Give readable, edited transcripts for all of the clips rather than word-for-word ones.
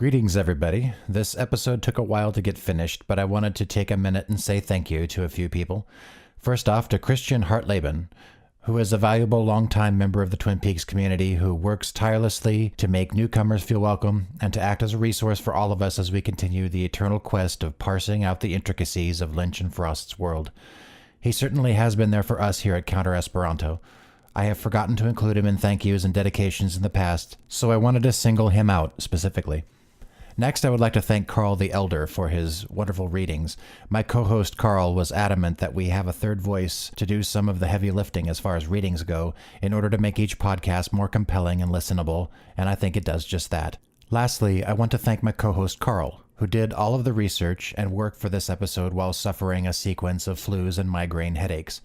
Greetings, everybody. This episode took a while to get finished, but I wanted to take a minute and say thank you to a few people. First off, to Christian Hartleben, who is a valuable longtime member of the Twin Peaks community who works tirelessly to make newcomers feel welcome and to act as a resource for all of us as we continue the eternal quest of parsing out the intricacies of Lynch and Frost's world. He certainly has been there for us here at Counter Esperanto. I have forgotten to include him in thank yous and dedications in the past, so I wanted to single him out specifically. Next, I would like to thank Carl the Elder for his wonderful readings. My co-host Carl was adamant that we have a third voice to do some of the heavy lifting as far as readings go in order to make each podcast more compelling and listenable, and I think it does just that. Lastly, I want to thank my co-host Carl, who did all of the research and work for this episode while suffering a sequence of flus and migraine headaches.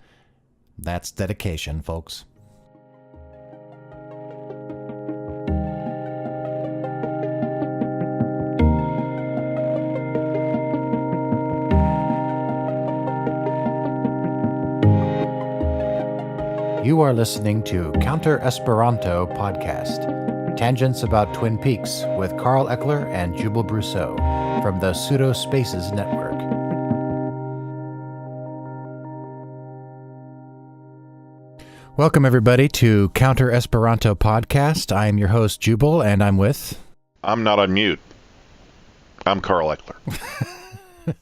That's dedication, folks. You are listening to Counter Esperanto podcast, tangents about Twin Peaks with Carl Eckler and Jubal Brousseau from the Pseudo Spaces Network. Welcome everybody to Counter Esperanto podcast. I am your host Jubal, and I'm with... I'm not on mute. I'm Carl Eckler.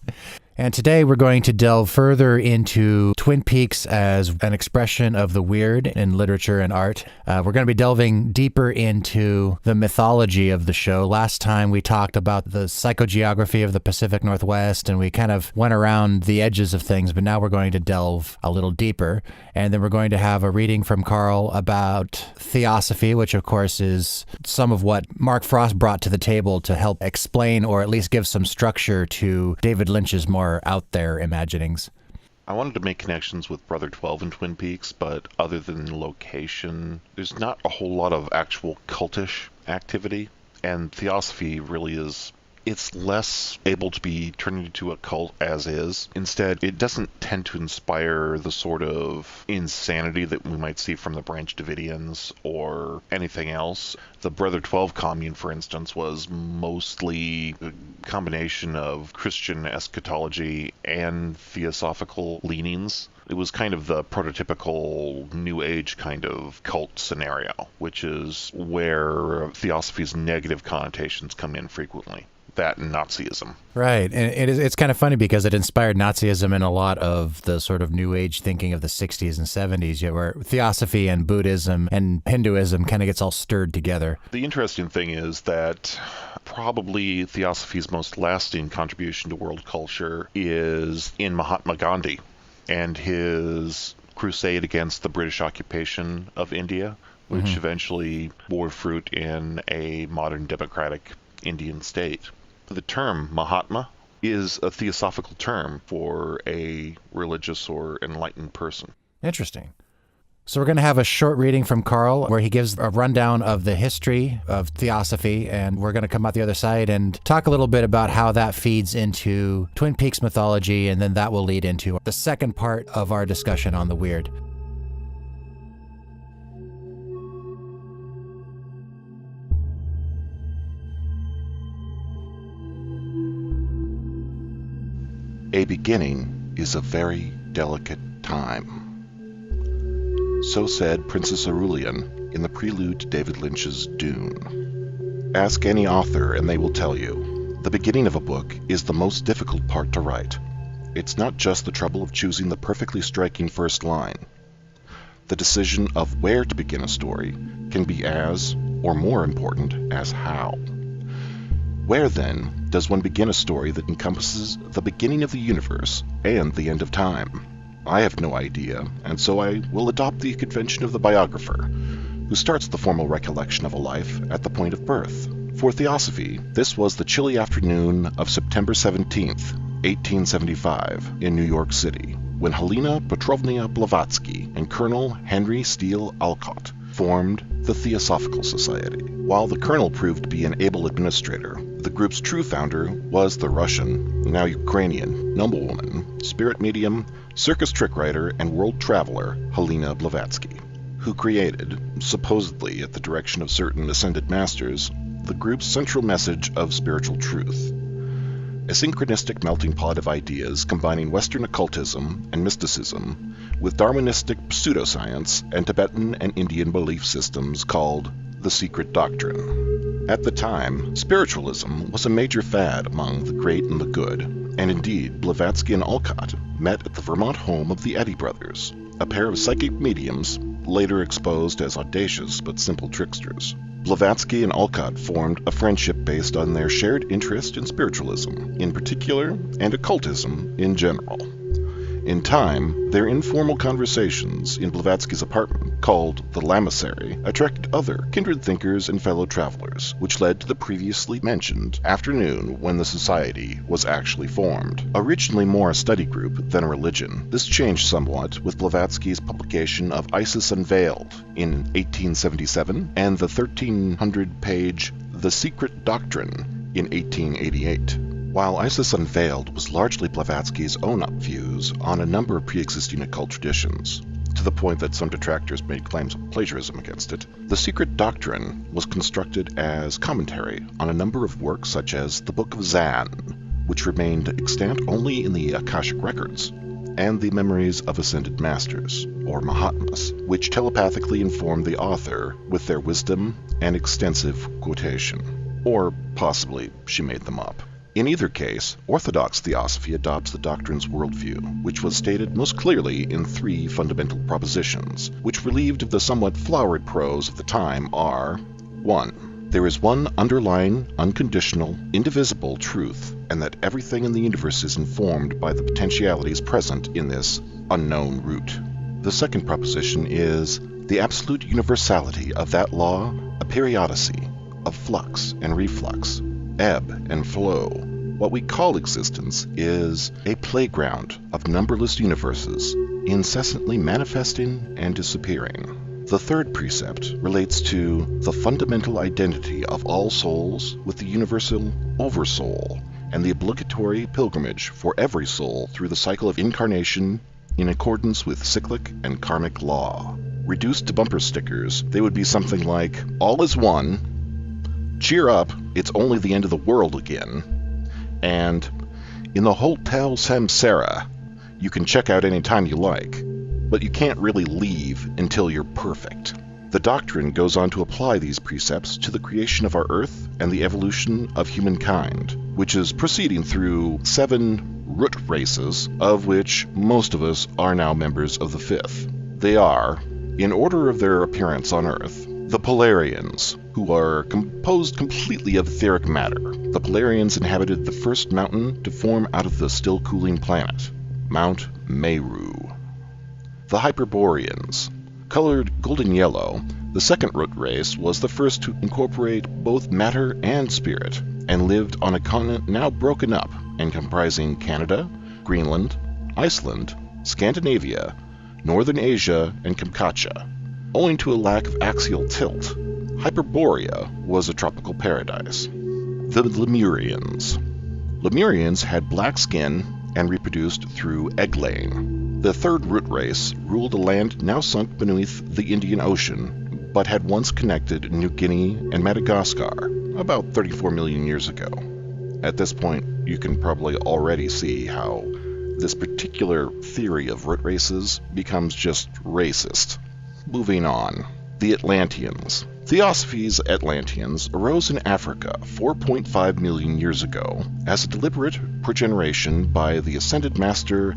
And today we're going to delve further into Twin Peaks as an expression of the weird in literature and art. We're going to be delving deeper into the mythology of the show. Last time we talked about the psychogeography of the Pacific Northwest, and we kind of went around the edges of things, but now we're going to delve a little deeper. And then we're going to have a reading from Carl about Theosophy, which of course is some of what Mark Frost brought to the table to help explain or at least give some structure to David Lynch's more out there imaginings. I wanted to make connections with Brother 12 and Twin Peaks, but other than location, there's not a whole lot of actual cultish activity, and Theosophy really is... It's less able to be turned into a cult as is. Instead, it doesn't tend to inspire the sort of insanity that we might see from the Branch Davidians or anything else. The Brother 12 commune, for instance, was mostly a combination of Christian eschatology and theosophical leanings. It was kind of the prototypical New Age kind of cult scenario, which is where Theosophy's negative connotations come in frequently. That and Nazism. Right. And it's kind of funny because it inspired Nazism in a lot of the sort of New Age thinking of the 60s and 70s, where Theosophy and Buddhism and Hinduism kind of gets all stirred together. The interesting thing is that probably Theosophy's most lasting contribution to world culture is in Mahatma Gandhi and his crusade against the British occupation of India, which eventually bore fruit in a modern democratic Indian state. The term Mahatma is a theosophical term for a religious or enlightened person. Interesting. So we're going to have a short reading from Carl where he gives a rundown of the history of Theosophy, and we're going to come out the other side and talk a little bit about how that feeds into Twin Peaks mythology, and then that will lead into the second part of our discussion on the weird. A beginning is a very delicate time. So said Princess Aurelian in the prelude to David Lynch's Dune. Ask any author and they will tell you, the beginning of a book is the most difficult part to write. It's not just the trouble of choosing the perfectly striking first line. The decision of where to begin a story can be as, or more important, as how. Where, then, does one begin a story that encompasses the beginning of the universe and the end of time? I have no idea, and so I will adopt the convention of the biographer, who starts the formal recollection of a life at the point of birth. For Theosophy, this was the chilly afternoon of September 17th, 1875, in New York City, when Helena Petrovna Blavatsky and Colonel Henry Steele Alcott formed the Theosophical Society. While the colonel proved to be an able administrator, the group's true founder was the Russian, now Ukrainian, noblewoman, spirit medium, circus trick writer, and world traveler Helena Blavatsky, who created, supposedly at the direction of certain ascended masters, the group's central message of spiritual truth. A synchronistic melting pot of ideas combining Western occultism and mysticism with Darwinistic pseudoscience and Tibetan and Indian belief systems called the Secret Doctrine. At the time, spiritualism was a major fad among the great and the good, and indeed Blavatsky and Alcott met at the Vermont home of the Eddy brothers, a pair of psychic mediums later exposed as audacious but simple tricksters. Blavatsky and Alcott formed a friendship based on their shared interest in spiritualism in particular and occultism in general. In time, their informal conversations in Blavatsky's apartment, called the Lamasery, attracted other kindred thinkers and fellow travelers, which led to the previously mentioned afternoon when the society was actually formed. Originally more a study group than a religion, this changed somewhat with Blavatsky's publication of Isis Unveiled in 1877 and the 1,300-page The Secret Doctrine in 1888. While Isis Unveiled was largely Blavatsky's own views on a number of pre-existing occult traditions, to the point that some detractors made claims of plagiarism against it, The Secret Doctrine was constructed as commentary on a number of works such as the Book of Zan, which remained extant only in the Akashic records, and the Memories of Ascended Masters, or Mahatmas, which telepathically informed the author with their wisdom and extensive quotation. Or possibly she made them up. In either case, Orthodox Theosophy adopts the doctrine's worldview, which was stated most clearly in 3 fundamental propositions, which relieved of the somewhat flowery prose of the time are: 1. There is one underlying, unconditional, indivisible truth, and that everything in the universe is informed by the potentialities present in this unknown root. The second proposition is the absolute universality of that law, a periodicity of flux and reflux, ebb and flow. What we call existence is a playground of numberless universes, incessantly manifesting and disappearing. The third precept relates to the fundamental identity of all souls with the universal oversoul, and the obligatory pilgrimage for every soul through the cycle of incarnation in accordance with cyclic and karmic law. Reduced to bumper stickers, they would be something like, all is one, cheer up, it's only the end of the world again, and in the Hotel Samsara, you can check out any time you like, but you can't really leave until you're perfect. The doctrine goes on to apply these precepts to the creation of our Earth and the evolution of humankind, which is proceeding through 7 root races, of which most of us are now members of the 5th. They are, in order of their appearance on Earth, the Polarians, who are composed completely of etheric matter. The Polarians inhabited the first mountain to form out of the still cooling planet, Mount Meru. The Hyperboreans, colored golden yellow, the second root race was the first to incorporate both matter and spirit, and lived on a continent now broken up and comprising Canada, Greenland, Iceland, Scandinavia, Northern Asia, and Kamchatka. Owing to a lack of axial tilt, Hyperborea was a tropical paradise. The Lemurians. Lemurians had black skin and reproduced through egg-laying. The third root race ruled a land now sunk beneath the Indian Ocean, but had once connected New Guinea and Madagascar, about 34 million years ago. At this point, you can probably already see how this particular theory of root races becomes just racist. Moving on. The Atlanteans. Theosophy's Atlanteans arose in Africa 4.5 million years ago as a deliberate progeneration by the ascended master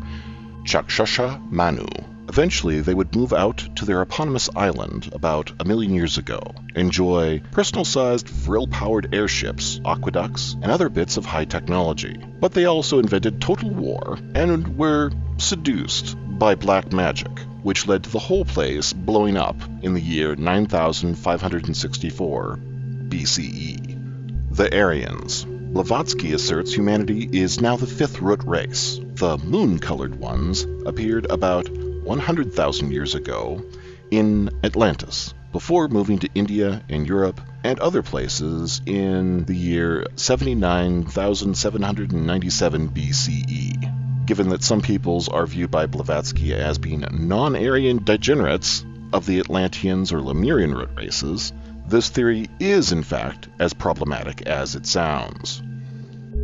Chakshasha Manu. Eventually, they would move out to their eponymous island about 1 million years ago, enjoy personal-sized Vril-powered airships, aqueducts, and other bits of high technology. But they also invented total war and were seduced by black magic, which led to the whole place blowing up in the year 9564 BCE. The Aryans. Blavatsky asserts humanity is now the 5th root race. The moon-colored ones appeared about 100,000 years ago in Atlantis, before moving to India and Europe and other places in the year 79,797 BCE. Given that some peoples are viewed by Blavatsky as being non-Aryan degenerates of the Atlanteans or Lemurian root races, This theory is, in fact, as problematic as it sounds.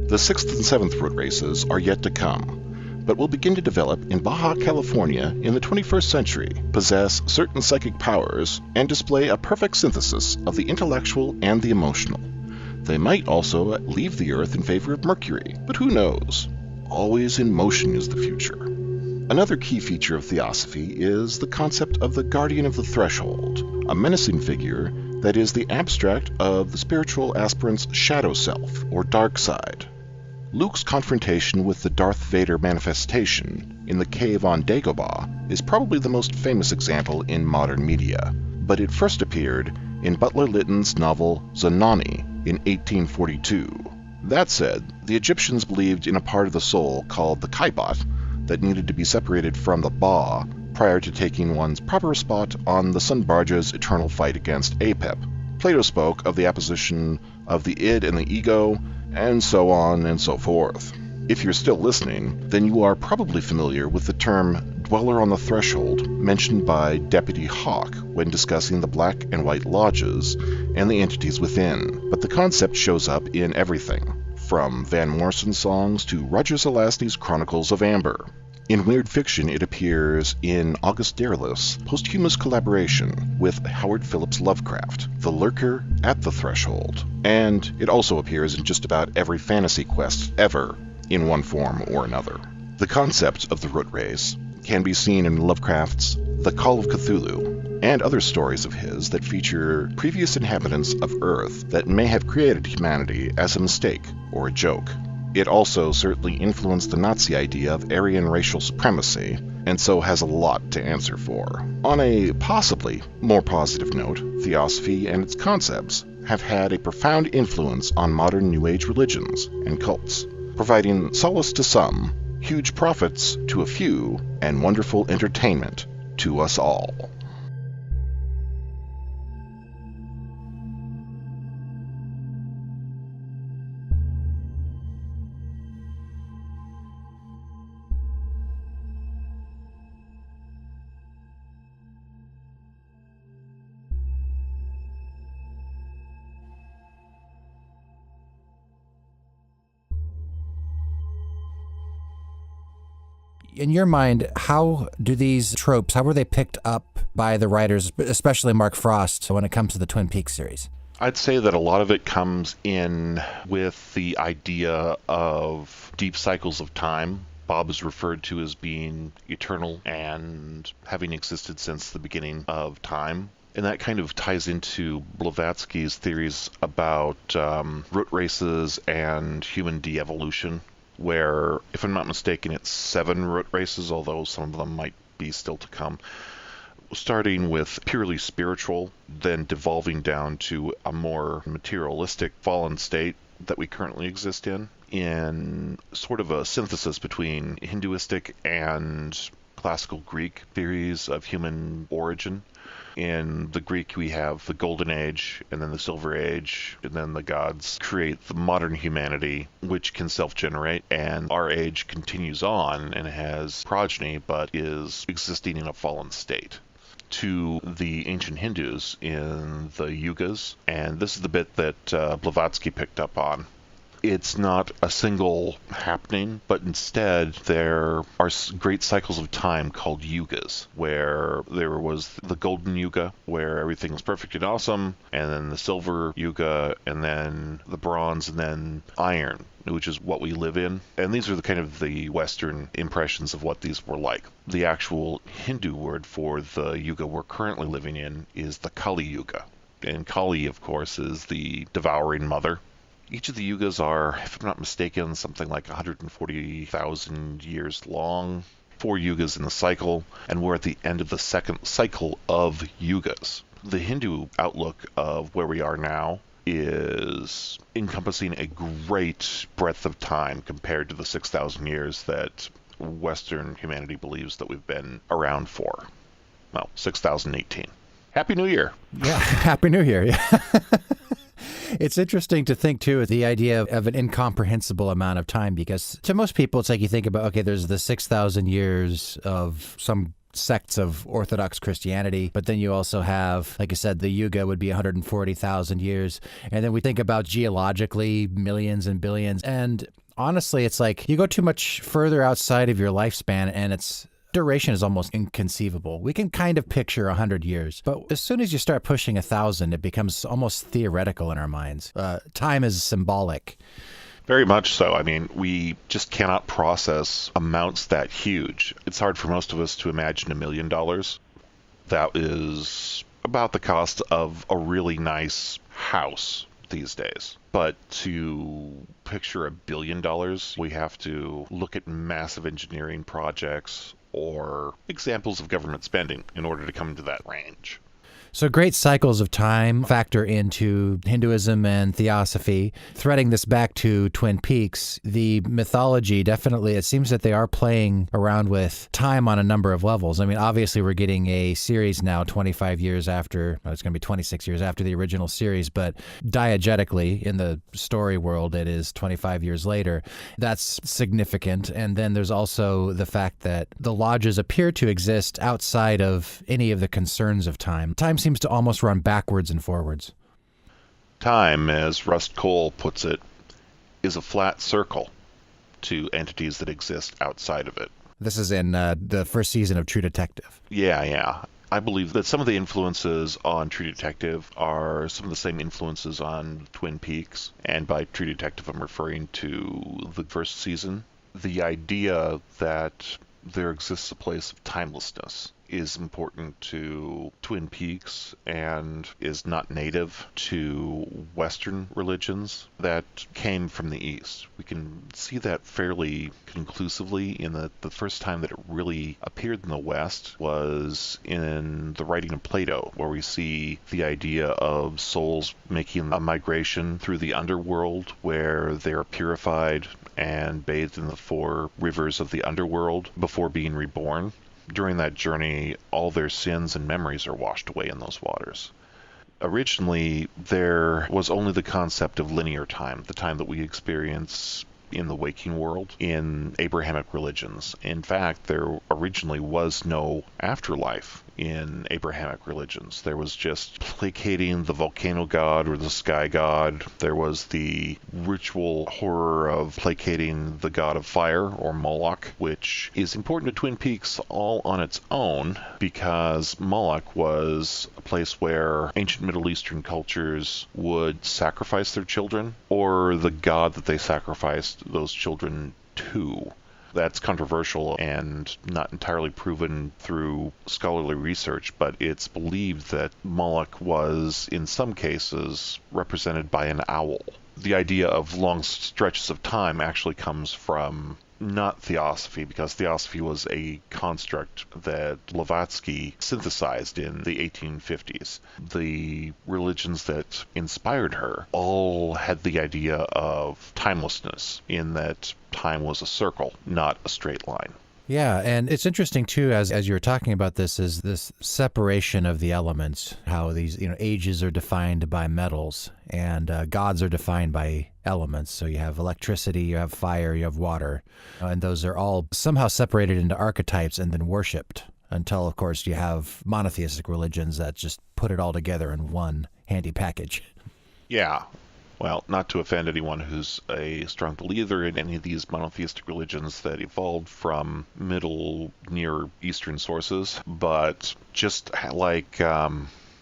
The 6th and 7th root races are yet to come, but will begin to develop in Baja California in the 21st century, possess certain psychic powers, and display a perfect synthesis of the intellectual and the emotional. They might also leave the Earth in favor of Mercury, but who knows? Always in motion is the future. Another key feature of Theosophy is the concept of the Guardian of the Threshold, a menacing figure that is the abstract of the spiritual aspirant's shadow self, or dark side. Luke's confrontation with the Darth Vader manifestation in the cave on Dagobah is probably the most famous example in modern media, but it first appeared in Butler Lytton's novel Zanoni in 1842. That said, the Egyptians believed in a part of the soul called the Kaibat that needed to be separated from the Ba prior to taking one's proper spot on the Sun Barge's eternal fight against Apep. Plato spoke of the apposition of the id and the ego, and so on and so forth. If you're still listening, then you are probably familiar with the term dweller on the threshold mentioned by Deputy Hawk when discussing the black and white lodges and the entities within, but the concept shows up in everything, from Van Morrison songs to Roger Zelazny's Chronicles of Amber. In weird fiction, it appears in August Derleth's posthumous collaboration with Howard Phillips Lovecraft, The Lurker at the Threshold, and it also appears in just about every fantasy quest ever, in one form or another. The concept of the root race can be seen in Lovecraft's The Call of Cthulhu, and other stories of his that feature previous inhabitants of Earth that may have created humanity as a mistake or a joke. It also certainly influenced the Nazi idea of Aryan racial supremacy, and so has a lot to answer for. On a possibly more positive note, Theosophy and its concepts have had a profound influence on modern New Age religions and cults, providing solace to some, huge profits to a few, and wonderful entertainment to us all. In your mind, how do these tropes, how were they picked up by the writers, especially Mark Frost, when it comes to the Twin Peaks series? I'd say that a lot of it comes in with the idea of deep cycles of time. Bob is referred to as being eternal and having existed since the beginning of time. And that kind of ties into Blavatsky's theories about root races and human de-evolution, where, if I'm not mistaken, it's 7 root races, although some of them might be still to come, starting with purely spiritual, then devolving down to a more materialistic fallen state that we currently exist in sort of a synthesis between Hinduistic and classical Greek theories of human origin. In the Greek, we have the Golden Age, and then the Silver Age, and then the gods create the modern humanity, which can self-generate, and our age continues on and has progeny, but is existing in a fallen state. To the ancient Hindus in the Yugas, and this is the bit that Blavatsky picked up on. It's not a single happening, but instead there are great cycles of time called yugas, where there was the golden yuga, where everything was perfect and awesome, and then the silver yuga, and then the bronze, and then iron, which is what we live in. And these are the kind of the Western impressions of what these were like. The actual Hindu word for the yuga we're currently living in is the Kali Yuga. And Kali, of course, is the devouring mother. Each of the yugas are, if I'm not mistaken, something like 140,000 years long. 4 yugas in the cycle, and we're at the end of the second cycle of yugas. The Hindu outlook of where we are now is encompassing a great breadth of time compared to the 6,000 years that Western humanity believes that we've been around for. Well, 6,018. Happy New Year! Yeah, Happy New Year! Yeah. It's interesting to think, too, the idea of an incomprehensible amount of time, because to most people, it's like you think about, okay, there's the 6,000 years of some sects of Orthodox Christianity. But then you also have, like I said, the Yuga would be 140,000 years. And then we think about geologically, millions and billions. And honestly, it's like you go too much further outside of your lifespan and its duration is almost inconceivable. We can kind of picture 100 years, but as soon as you start pushing 1,000, it becomes almost theoretical in our minds. Time is symbolic. Very much so. I mean, we just cannot process amounts that huge. It's hard for most of us to imagine $1 million. That is about the cost of a really nice house these days. But to picture $1 billion, we have to look at massive engineering projects or examples of government spending in order to come to that range. So great cycles of time factor into Hinduism and Theosophy. Threading this back to Twin Peaks, the mythology definitely, it seems that they are playing around with time on a number of levels. I mean, obviously we're getting a series now 25 years after, well, it's going to be 26 years after the original series, but diegetically in the story world, it is 25 years later. That's significant. And then there's also the fact that the lodges appear to exist outside of any of the concerns of time. Time seems to almost run backwards and forwards. Time, as Rust Cole puts it, is a flat circle to entities that exist outside of it. This is in the first season of True Detective. Yeah. I believe that some of the influences on True Detective are some of the same influences on Twin Peaks. And by True Detective, I'm referring to the first season. The idea that there exists a place of timelessness is important to Twin Peaks and is not native to Western religions that came from the East. We can see that fairly conclusively in that the first time that it really appeared in the West was in the writing of Plato, where we see the idea of souls making a migration through the underworld where they are purified and bathed in the 4 rivers of the underworld before being reborn. During that journey, all their sins and memories are washed away in those waters. Originally, there was only the concept of linear time, the time that we experience in the waking world in Abrahamic religions. In fact, there originally was no afterlife in Abrahamic religions. There was just placating the volcano god or the sky god. There was the ritual horror of placating the god of fire, or Moloch, which is important to Twin Peaks all on its own because Moloch was a place where ancient Middle Eastern cultures would sacrifice their children, or the god that they sacrificed those children to. That's controversial and not entirely proven through scholarly research, but it's believed that Moloch was, in some cases, represented by an owl. The idea of long stretches of time actually comes from not Theosophy, because Theosophy was a construct that Blavatsky synthesized in the 1850s. The religions that inspired her all had the idea of timelessness, in that time was a circle, not a straight line. Yeah, and it's interesting too, as you were talking about this, is this separation of the elements, how these ages are defined by metals and gods are defined by elements. So you have electricity, you have fire, you have water, and those are all somehow separated into archetypes and then worshipped until, of course, you have monotheistic religions that just put it all together in one handy package. Yeah. Well, not to offend anyone who's a strong believer in any of these monotheistic religions that evolved from Middle, Near Eastern sources, but just like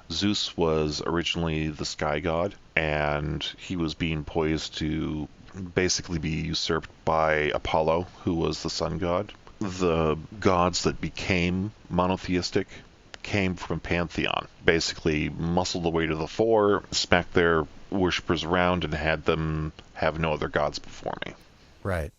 Zeus was originally the sky god, and he was being poised to basically be usurped by Apollo, who was the sun god. The gods that became monotheistic came from pantheon, basically muscled their way to the fore, smacked their worshippers around, and had them have no other gods before me. Right.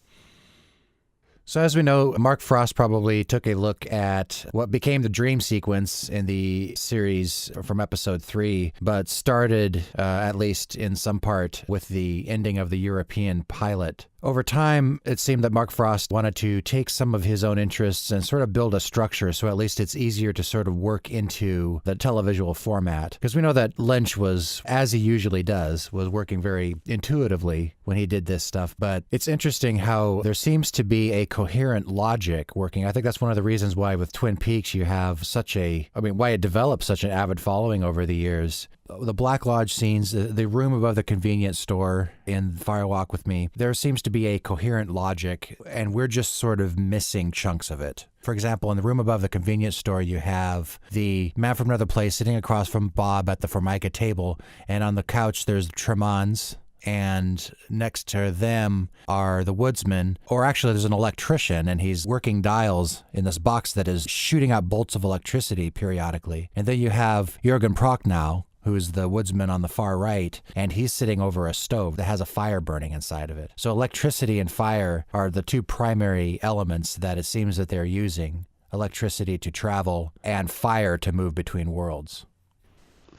So as we know, Mark Frost probably took a look at what became the dream sequence in the series from episode 3, but started, at least in some part, with the ending of the European pilot. Over time, it seemed that Mark Frost wanted to take some of his own interests and sort of build a structure, so at least it's easier to sort of work into the televisual format. Because we know that Lynch was, as he usually does, was working very intuitively when he did this stuff. But it's interesting how there seems to be a coherent logic working. I think that's one of the reasons why with Twin Peaks you have why it developed such an avid following over the years. The Black Lodge scenes, the room above the convenience store in Fire Walk with Me, there seems to be a coherent logic, and we're just sort of missing chunks of it. For example, in the room above the convenience store, you have the man from another place sitting across from Bob at the Formica table, and on the couch there's Tremons, and next to them are the woodsmen, or actually there's an electrician, and he's working dials in this box that is shooting out bolts of electricity periodically. And then you have Jürgen Prochnow, who's the woodsman on the far right, and he's sitting over a stove that has a fire burning inside of it. So electricity and fire are the two primary elements that it seems that they're using. Electricity to travel and fire to move between worlds.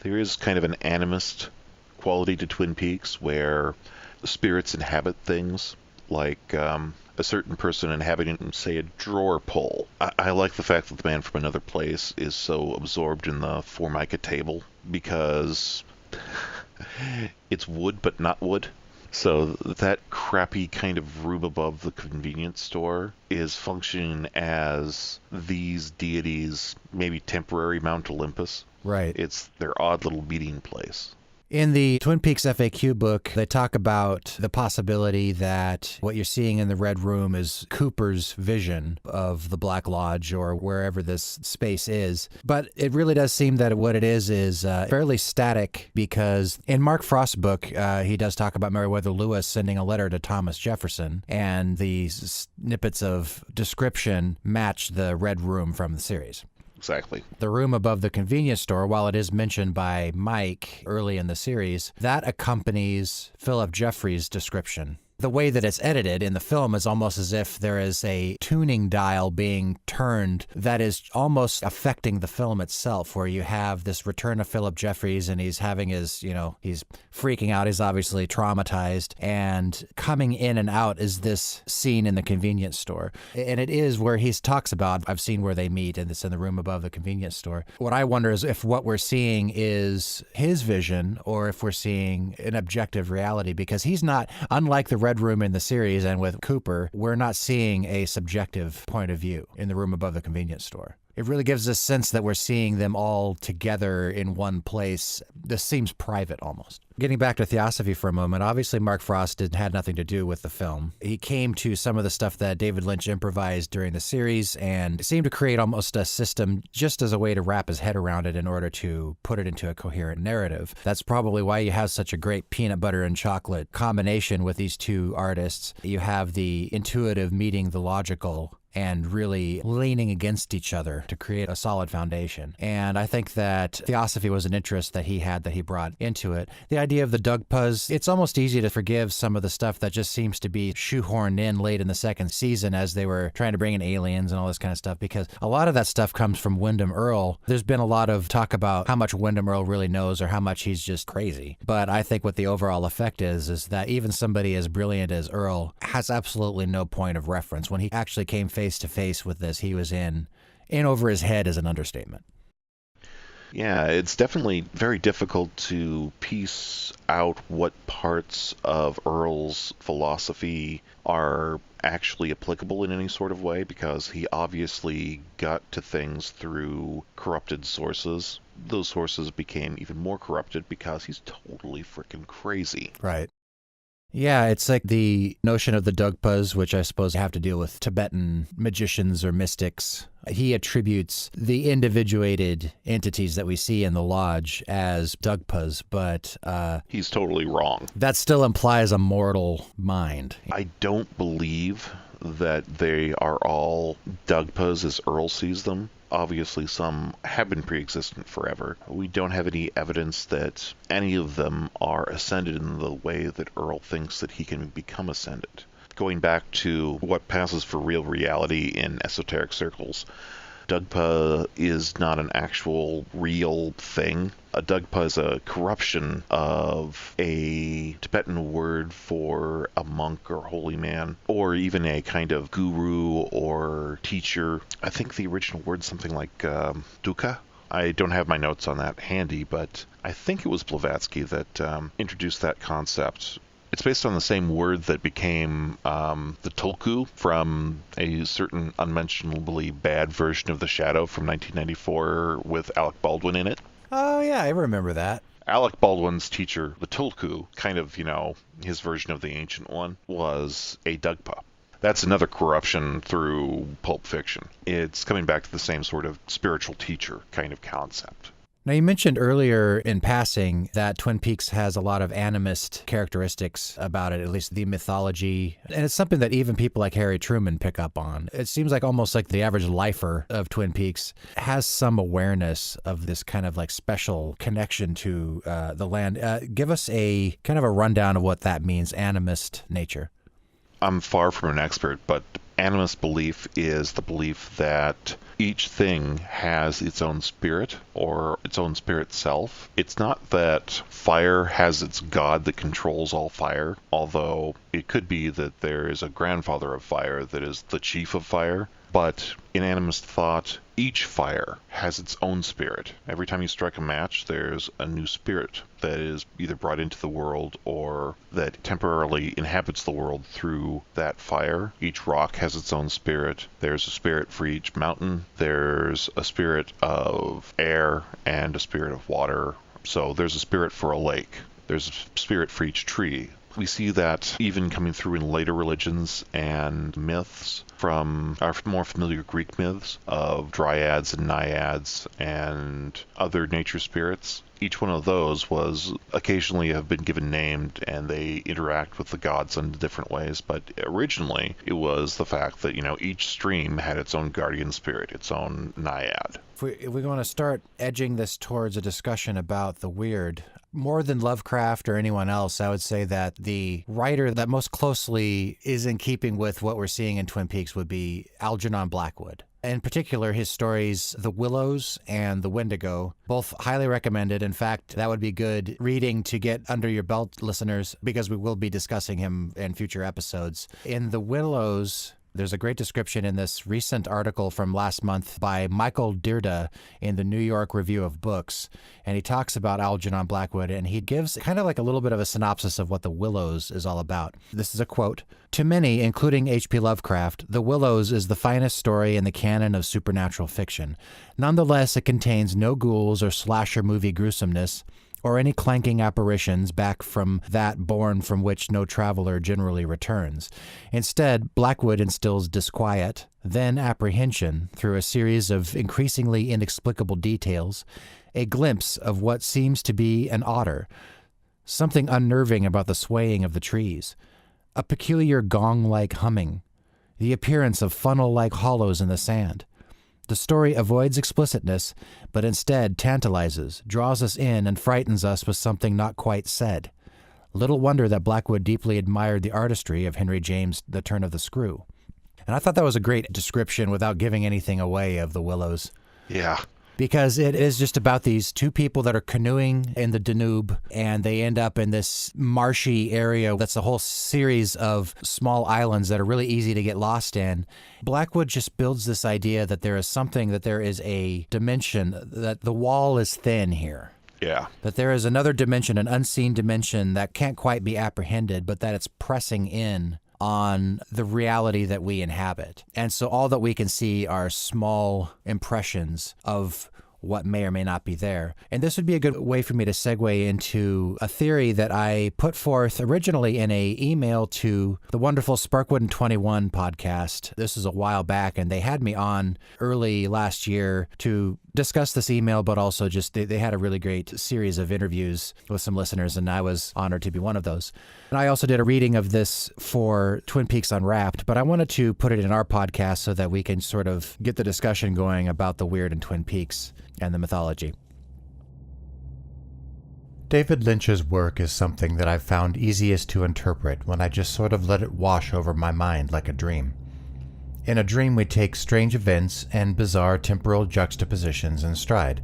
There is kind of an animist quality to Twin Peaks where spirits inhabit things, like a certain person inhabiting, say, a drawer pull. I like the fact that the man from another place is so absorbed in the Formica table because it's wood but not wood. So that crappy kind of room above the convenience store is functioning as these deities' maybe temporary Mount Olympus. Right. It's their odd little meeting place. In the Twin Peaks FAQ book, they talk about the possibility that what you're seeing in the Red Room is Cooper's vision of the Black Lodge or wherever this space is. But it really does seem that what it is fairly static, because in Mark Frost's book, he does talk about Meriwether Lewis sending a letter to Thomas Jefferson, and the snippets of description match the Red Room from the series. Exactly. The room above the convenience store, while it is mentioned by Mike early in the series, that accompanies Philip Jeffries' description. The way that it's edited in the film is almost as if there is a tuning dial being turned that is almost affecting the film itself, where you have this return of Philip Jeffries and he's having his, he's freaking out. He's obviously traumatized, and coming in and out is this scene in the convenience store. And it is where he talks about, I've seen where they meet, and it's in the room above the convenience store. What I wonder is if what we're seeing is his vision or if we're seeing an objective reality, because he's not, unlike the Red Room in the series and with Cooper, we're not seeing a subjective point of view in the room above the convenience store. It really gives us a sense that we're seeing them all together in one place. This seems private almost. Getting back to Theosophy for a moment, obviously Mark Frost had nothing to do with the film. He came to some of the stuff that David Lynch improvised during the series and seemed to create almost a system just as a way to wrap his head around it in order to put it into a coherent narrative. That's probably why you have such a great peanut butter and chocolate combination with these two artists. You have the intuitive meeting the logical and really leaning against each other to create a solid foundation. And I think that Theosophy was an interest that he had that he brought into it. The idea of the Doug Puzz, it's almost easy to forgive some of the stuff that just seems to be shoehorned in late in the second season as they were trying to bring in aliens and all this kind of stuff, because a lot of that stuff comes from Wyndham Earle. There's been a lot of talk about how much Wyndham Earle really knows or how much he's just crazy. But I think what the overall effect is that even somebody as brilliant as Earle has absolutely no point of reference. When he actually came face to face with this, he was in over his head is an understatement. Yeah, it's definitely very difficult to piece out what parts of Earle's philosophy are actually applicable in any sort of way, because he obviously got to things through corrupted sources. Those sources became even more corrupted because he's totally freaking crazy. Right. Yeah, it's like the notion of the Dugpas, which I suppose have to deal with Tibetan magicians or mystics. He attributes the individuated entities that we see in the lodge as Dugpas, but he's totally wrong. That still implies a mortal mind. I don't believe that they are all Dugpas as Earle sees them. Obviously, some have been pre-existent forever. We don't have any evidence that any of them are ascended in the way that Earle thinks that he can become ascended. Going back to what passes for real reality in esoteric circles, Dugpa is not an actual real thing. A Dugpa is a corruption of a Tibetan word for a monk or holy man, or even a kind of guru or teacher. I think the original word's something like dukkha. I don't have my notes on that handy, but I think it was Blavatsky that introduced that concept It's based on the same word that became the tulku from a certain unmentionably bad version of The Shadow from 1994 with Alec Baldwin in it. Oh, yeah, I remember that. Alec Baldwin's teacher, the tulku, kind of, his version of the ancient one, was a Dugpa. That's another corruption through pulp fiction. It's coming back to the same sort of spiritual teacher kind of concept. Now, you mentioned earlier in passing that Twin Peaks has a lot of animist characteristics about it, at least the mythology. And it's something that even people like Harry Truman pick up on. It seems like almost like the average lifer of Twin Peaks has some awareness of this kind of like special connection to the land. Give us a kind of a rundown of what that means, animist nature. I'm far from an expert, but animist belief is the belief that each thing has its own spirit or its own spirit self. It's not that fire has its god that controls all fire, although it could be that there is a grandfather of fire that is the chief of fire. But in animist thought, each fire has its own spirit. Every time you strike a match, there's a new spirit that is either brought into the world or that temporarily inhabits the world through that fire. Each rock has its own spirit. There's a spirit for each mountain. There's a spirit of air and a spirit of water. So there's a spirit for a lake. There's a spirit for each tree. We see that even coming through in later religions and myths from our more familiar Greek myths of dryads and naiads and other nature spirits. Each one of those was occasionally have been given named, and they interact with the gods in different ways. But originally, it was the fact that, each stream had its own guardian spirit, its own naiad. If we're going to start edging this towards a discussion about the weird, more than Lovecraft or anyone else, I would say that the writer that most closely is in keeping with what we're seeing in Twin Peaks would be Algernon Blackwood. In particular, his stories, The Willows and The Wendigo, both highly recommended. In fact, that would be good reading to get under your belt, listeners, because we will be discussing him in future episodes. In The Willows, there's a great description in this recent article from last month by Michael Dirda in the New York Review of Books. And he talks about Algernon Blackwood, and he gives kind of like a little bit of a synopsis of what The Willows is all about. This is a quote. To many, including H.P. Lovecraft, The Willows is the finest story in the canon of supernatural fiction. Nonetheless, it contains no ghouls or slasher movie gruesomeness, or any clanking apparitions back from that bourne from which no traveler generally returns. Instead, Blackwood instills disquiet, then apprehension, through a series of increasingly inexplicable details, a glimpse of what seems to be an otter, something unnerving about the swaying of the trees, a peculiar gong-like humming, the appearance of funnel-like hollows in the sand. The story avoids explicitness, but instead tantalizes, draws us in, and frightens us with something not quite said. Little wonder that Blackwood deeply admired the artistry of Henry James' The Turn of the Screw. And I thought that was a great description without giving anything away of The Willows. Yeah. Because it is just about these two people that are canoeing in the Danube, and they end up in this marshy area that's a whole series of small islands that are really easy to get lost in. Blackwood just builds this idea that there is something, that there is a dimension, that the wall is thin here. Yeah. That there is another dimension, an unseen dimension that can't quite be apprehended, but that it's pressing in on the reality that we inhabit. And so all that we can see are small impressions of what may or may not be there. And this would be a good way for me to segue into a theory that I put forth originally in a email to the wonderful Sparkwood and 21 podcast. This is a while back, and they had me on early last year to discuss this email, but also just they had a really great series of interviews with some listeners, and I was honored to be one of those. And I also did a reading of this for Twin Peaks Unwrapped, but I wanted to put it in our podcast so that we can sort of get the discussion going about the weird in Twin Peaks and the mythology. David Lynch's work is something that I've found easiest to interpret when I just sort of let it wash over my mind like a dream. In a dream, we take strange events and bizarre temporal juxtapositions in stride.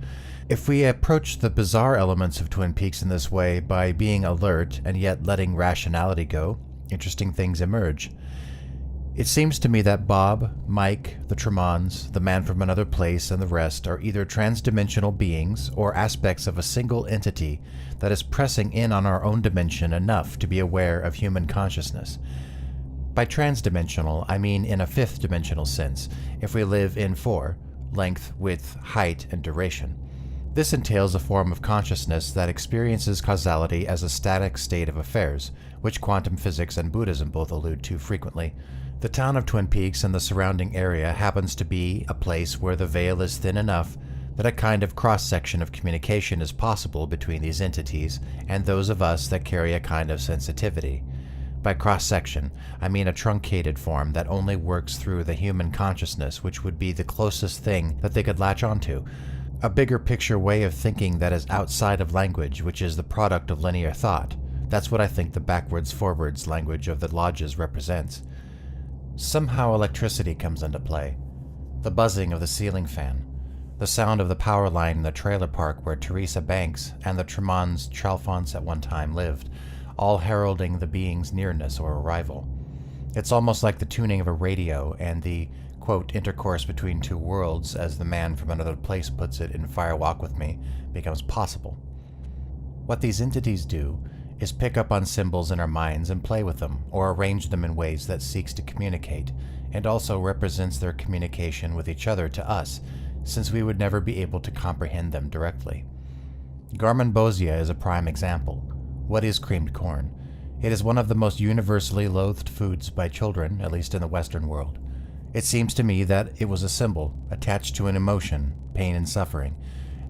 If we approach the bizarre elements of Twin Peaks in this way by being alert and yet letting rationality go, interesting things emerge. It seems to me that Bob, Mike, the Tremons, the man from another place, and the rest are either transdimensional beings or aspects of a single entity that is pressing in on our own dimension enough to be aware of human consciousness. By transdimensional, I mean in a fifth dimensional sense, if we live in 4, length, width, height, and duration. This entails a form of consciousness that experiences causality as a static state of affairs, which quantum physics and Buddhism both allude to frequently. The town of Twin Peaks and the surrounding area happens to be a place where the veil is thin enough that a kind of cross-section of communication is possible between these entities and those of us that carry a kind of sensitivity. By cross-section, I mean a truncated form that only works through the human consciousness, which would be the closest thing that they could latch onto. A bigger picture way of thinking that is outside of language, which is the product of linear thought. That's what I think the backwards-forwards language of the lodges represents. Somehow electricity comes into play. The buzzing of the ceiling fan, the sound of the power line in the trailer park where Teresa Banks and the Tremons Chalfonts at one time lived, all heralding the being's nearness or arrival. It's almost like the tuning of a radio and the, quote, intercourse between two worlds, as the man from another place puts it in Fire Walk With Me, becomes possible. What these entities do is pick up on symbols in our minds and play with them, or arrange them in ways that seeks to communicate, and also represents their communication with each other to us, since we would never be able to comprehend them directly. Garmonbozia is a prime example. What is creamed corn? It is one of the most universally loathed foods by children, at least in the Western world. It seems to me that it was a symbol, attached to an emotion, pain and suffering,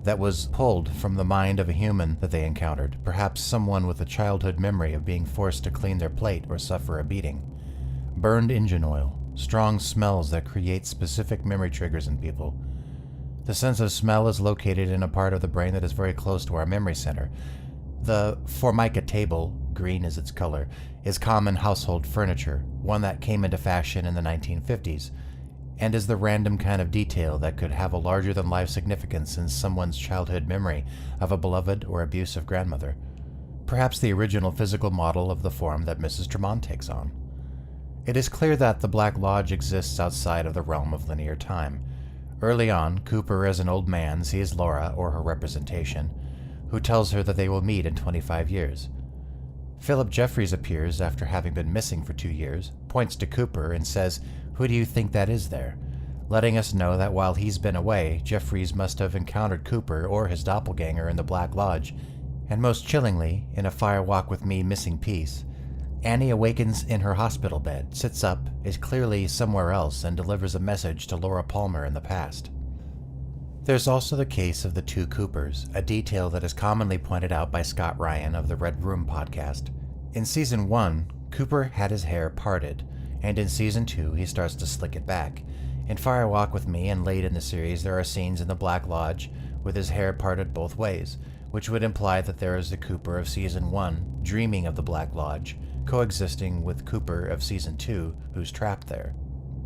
that was pulled from the mind of a human that they encountered, perhaps someone with a childhood memory of being forced to clean their plate or suffer a beating. Burned engine oil, strong smells that create specific memory triggers in people. The sense of smell is located in a part of the brain that is very close to our memory center. The Formica table, green is its color, is common household furniture, one that came into fashion in the 1950s, and is the random kind of detail that could have a larger-than-life significance in someone's childhood memory of a beloved or abusive grandmother. Perhaps the original physical model of the form that Mrs. Tremont takes on. It is clear that the Black Lodge exists outside of the realm of linear time. Early on, Cooper as an old man sees Laura, or her representation, who tells her that they will meet in 25 years. Philip Jeffries appears after having been missing for 2 years, points to Cooper, and says, "Who do you think that is there?" letting us know that while he's been away, Jeffries must have encountered Cooper or his doppelganger in the Black Lodge, and most chillingly, in a Fire Walk With Me missing piece, Annie awakens in her hospital bed, sits up, is clearly somewhere else, and delivers a message to Laura Palmer in the past. There's also the case of the two Coopers, a detail that is commonly pointed out by Scott Ryan of the Red Room podcast. In Season 1, Cooper had his hair parted, and in Season 2 he starts to slick it back. In Fire Walk With Me and late in the series there are scenes in the Black Lodge with his hair parted both ways, which would imply that there is the Cooper of Season 1 dreaming of the Black Lodge, coexisting with Cooper of Season 2 who's trapped there.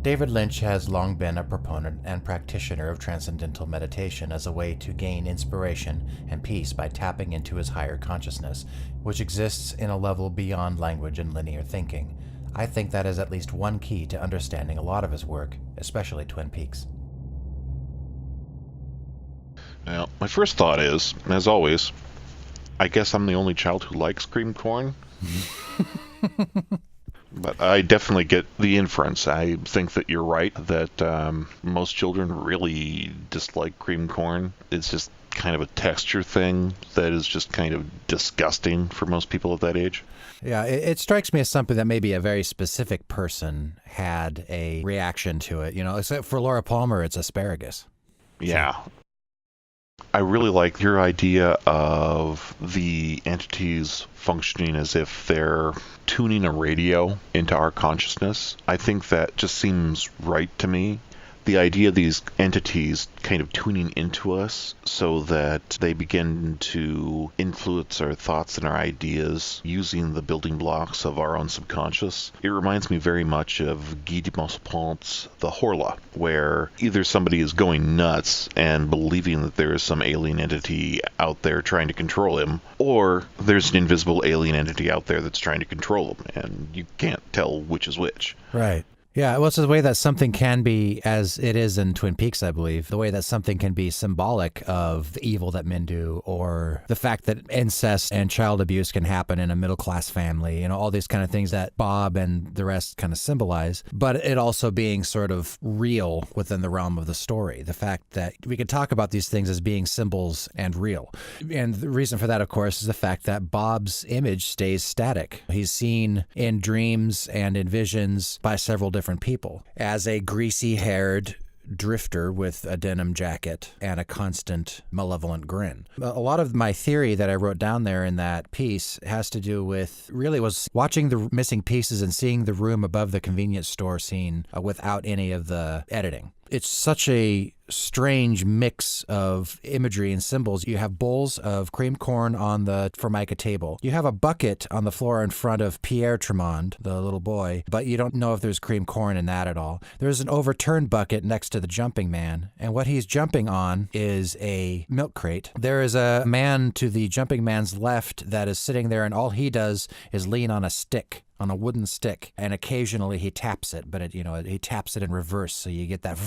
David Lynch has long been a proponent and practitioner of transcendental meditation as a way to gain inspiration and peace by tapping into his higher consciousness, which exists in a level beyond language and linear thinking. I think that is at least one key to understanding a lot of his work, especially Twin Peaks. Now, my first thought is, as always, I guess I'm the only child who likes creamed corn. But I definitely get the inference. I think that you're right, that most children really dislike creamed corn. It's just kind of a texture thing that is just kind of disgusting for most people at that age. Yeah, it strikes me as something that maybe a very specific person had a reaction to it. You know, except for Laura Palmer, it's asparagus. Yeah. I really like your idea of the entities functioning as if they're tuning a radio into our consciousness. I think that just seems right to me. The idea of these entities kind of tuning into us so that they begin to influence our thoughts and our ideas using the building blocks of our own subconscious. It reminds me very much of Guy de Maupassant's The Horla, where either somebody is going nuts and believing that there is some alien entity out there trying to control him, or there's an invisible alien entity out there that's trying to control him, and you can't tell which is which. Right. Yeah, well, it's the way that something can be, as it is in Twin Peaks, I believe, the way that something can be symbolic of the evil that men do, or the fact that incest and child abuse can happen in a middle-class family, all these kind of things that Bob and the rest kind of symbolize, but it also being sort of real within the realm of the story. The fact that we can talk about these things as being symbols and real. And the reason for that, of course, is the fact that Bob's image stays static. He's seen in dreams and in visions by several different people as a greasy-haired drifter with a denim jacket and a constant malevolent grin. A lot of my theory that I wrote down there in that piece has to do with, really was watching the missing pieces and seeing the room above the convenience store scene without any of the editing. It's such a strange mix of imagery and symbols. You have bowls of cream corn on the Formica table. You have a bucket on the floor in front of Pierre Tremond, the little boy, but you don't know if there's cream corn in that at all. There's an overturned bucket next to the jumping man, and what he's jumping on is a milk crate. There is a man to the jumping man's left that is sitting there, and all he does is lean on a stick, on a wooden stick, and occasionally he taps it, but he taps it in reverse, so you get that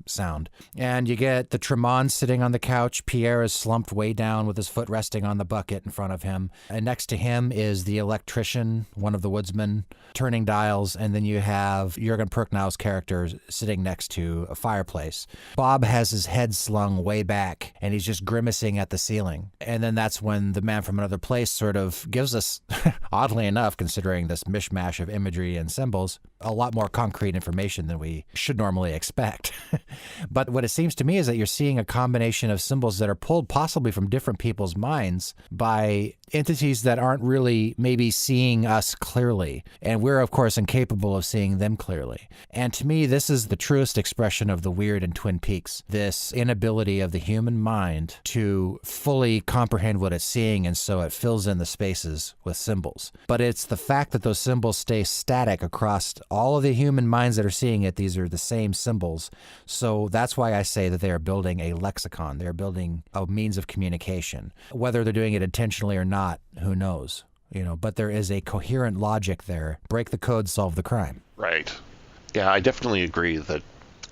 sound. And you get the Tremond sitting on the couch. Pierre is slumped way down with his foot resting on the bucket in front of him. And next to him is the electrician, one of the woodsmen, turning dials. And then you have Jürgen Prochnow character sitting next to a fireplace. Bob has his head slung way back, and he's just grimacing at the ceiling. And then that's when the man from another place sort of gives us, oddly enough, considering this mishmash of imagery and symbols, a lot more concrete information than we should normally expect. But what it seems to me is that you're seeing a combination of symbols that are pulled possibly from different people's minds by entities that aren't really maybe seeing us clearly. And we're, of course, incapable of seeing them clearly. And to me, this is the truest expression of the weird in Twin Peaks, this inability of the human mind to fully comprehend what it's seeing, and so it fills in the spaces with symbols. But it's the fact that those symbols stay static across all of the human minds that are seeing it. These are the same symbols. So that's why I say that they are building a lexicon. They're building a means of communication. Whether they're doing it intentionally or not, who knows? But there is a coherent logic there. Break the code, solve the crime. Right. Yeah, I definitely agree that